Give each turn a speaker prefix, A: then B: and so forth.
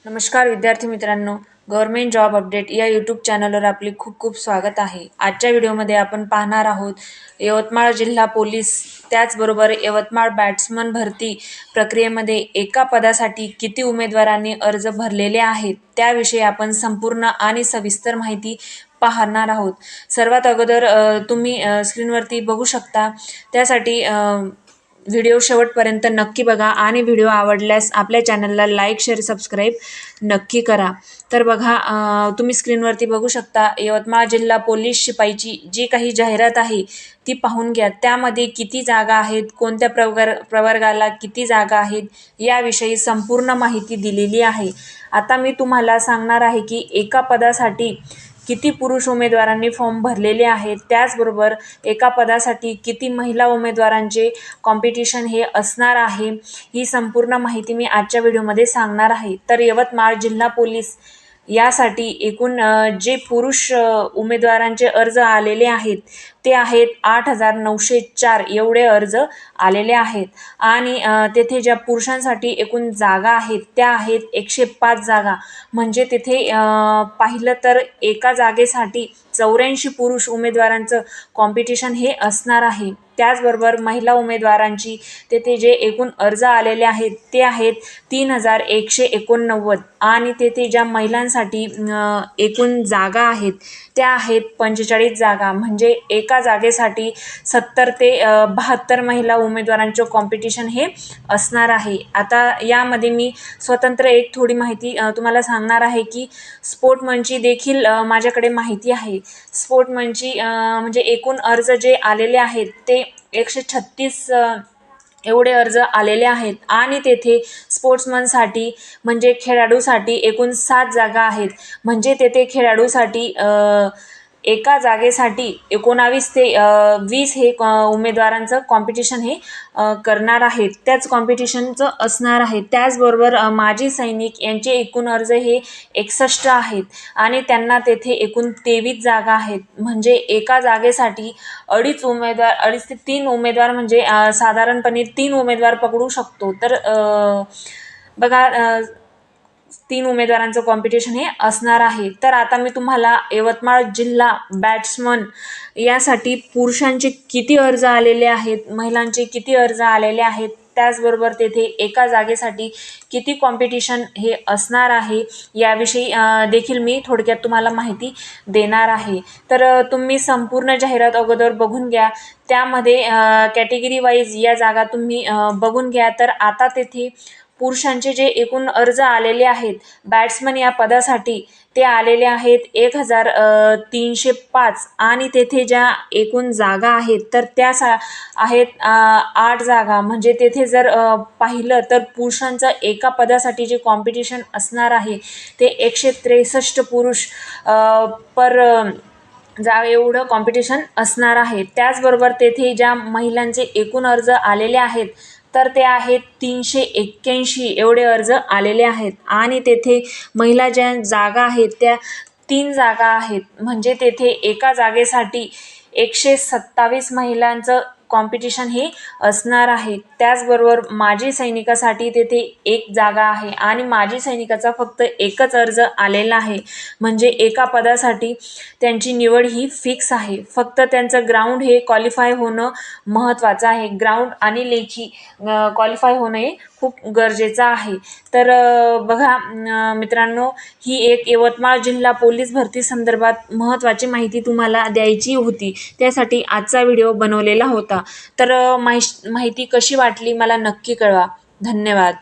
A: नमस्कार विद्यार्थी मित्रांनो, गव्हर्नमेंट जॉब अपडेट या यूट्यूब चॅनलवर आपले खूप खूप स्वागत आहे. आजच्या व्हिडिओमध्ये आपण पाहणार आहोत यवतमाळ जिल्हा पोलीस त्याचबरोबर यवतमाळ बॅट्समन भरती प्रक्रियेमध्ये एका पदासाठी किती उमेदवारांनी अर्ज भरलेले आहेत त्याविषयी आपण संपूर्ण आणि सविस्तर माहिती पाहणार आहोत. सर्वात अगोदर तुम्ही स्क्रीनवरती बघू शकता. त्यासाठी व्हिडिओ शेवटपर्यंत नक्की बघा आणि व्हिडिओ आवडल्यास आपल्या चॅनलला लाईक, शेअर, सबस्क्राईब नक्की करा. तर बघा, तुम्ही स्क्रीनवरती बघू शकता यवतमाळ जिल्हा पोलीस शिपाईची जी काही जाहिरात आहे ती पाहून घ्या. त्यामध्ये किती जागा आहेत, कोणत्या प्रवर्गाला किती जागा आहेत याविषयी संपूर्ण माहिती दिलेली आहे. आता मी तुम्हाला सांगणार आहे की एका पदासाठी किती पुरुष उमेदवारांनी फॉर्म भरलेले आहेत, त्याचबरोबर एका पदासाठी किती महिला उमेदवारांचे कॉम्पिटिशन हे असणार आहे. ही संपूर्ण माहिती मी आजच्या व्हिडिओमध्ये सांगणार आहे. तर यवतमाळ जिल्हा पोलीस यासाठी एकूण जे पुरुष उमेदवारांचे अर्ज आलेले आहेत ते आहेत 8,904 एवढे अर्ज आलेले आहेत. आणि तेथे ज्या पुरुषांसाठी एकूण जागा आहेत त्या आहेत 105 जागा. म्हणजे तेथे पाहिलं तर एका जागेसाठी 84 पुरुष उमेदवारांचं कॉम्पिटिशन हे असणार आहे. त्याचबरोबर महिला उमेदवारांची तेथे जे एकूण अर्ज आलेले आहेत ते आहेत 3,189 आणि तेथे ज्या महिलांसाठी एकूण जागा आहेत त्या आहेत 45 जागा. म्हणजे एका जागेसाठी 70 ते 72 महिला उमेदवारांचं कॉम्पिटिशन हे असणार आहे. आता यामध्ये मी स्वतंत्र एक थोडी माहिती तुम्हाला सांगणार आहे की स्पोर्टमनची देखील माझ्याकडे माहिती आहे. स्पोर्टमनची म्हणजे एकूण अर्ज जे आलेले आहेत ते 136 एवढे अर्ज आलेले आहेत. आणि तेथे स्पोर्ट्समनसाठी म्हणजे खेळाडूसाठी एकूण 7 जागा आहेत. म्हणजे तेथे खेळाडूसाठी एका जागेसाठी 19 ते 20 हे उमेदवारांचं कॉम्पिटिशन हे करणार आहेत. त्याच कॉम्पिटिशनचं असणार आहे. त्याचबरोबर माजी सैनिक यांचे एकूण अर्ज हे 61 आहेत आणि त्यांना तेथे एकूण 23 जागा आहेत. म्हणजे एका जागेसाठी 2.5 ते 3 उमेदवार म्हणजे साधारणपणे 3 उमेदवार पकडू शकतो. तर बघा, 3 उमेदवारांचं कॉम्पिटिशन हे असणार आहे. तर आता मी तुम्हाला यवतमाळ जिल्हा बॅट्समन यासाठी पुरुषांचे किती अर्ज आलेले आहेत, महिलांचे किती अर्ज आलेले आहेत, त्याचबरोबर तेथे एका जागेसाठी किती कॉम्पिटिशन हे असणार आहे याविषयी देखील मी थोडक्यात तुम्हाला माहिती देणार आहे. तर तुम्ही संपूर्ण जाहिरात अगोदर बघून घ्या. त्यामध्ये कॅटेगरी वाईज या जागा तुम्ही बघून घ्या. तर आता तेथे पुरुषांचे जे एकूण अर्ज आलेले आहेत बॅट्समन या पदासाठी ते आलेले आहेत 1,305 आणि तेथे ज्या एकूण जागा आहेत तर त्या आहेत 8 जागा. म्हणजे तेथे जर पाहिलं तर पुरुषांचं एका पदासाठी जे कॉम्पिटिशन असणार आहे ते 163 पुरुष पर एवढं कॉम्पिटिशन असणार आहे. त्याचबरोबर तेथे ज्या महिलांचे एकूण अर्ज आलेले आहेत तर ते आहेत 381 एवढे अर्ज आलेले आहेत. आणि तेथे महिला ज्या जागा आहेत त्या 3 जागा आहेत. म्हणजे तेथे एका जागेसाठी 127 महिलांचं कॉम्पिटिशन हे असणार आहे. त्याचबरोबर माजी सैनिकासाठी तेथे 1 जागा आहे आणि माजी सैनिकाचा फक्त एकच अर्ज आलेला आहे. म्हणजे एका पदासाठी त्यांची निवड ही फिक्स आहे. फक्त त्यांचं ग्राउंड हे क्वालिफाय होणं महत्त्वाचं आहे. ग्राउंड आणि लेखी क्वालिफाय होणं हे खूप गरजेचं आहे. तर बघा मित्रांनो, ही एक यवतमाळ जिल्हा पोलीस भरती संदर्भात महत्त्वाची माहिती तुम्हाला द्यायची होती. त्यासाठी आजचा व्हिडिओ बनवलेला होता. तर माहिती कशी वाटली मला नक्की कळवा. धन्यवाद.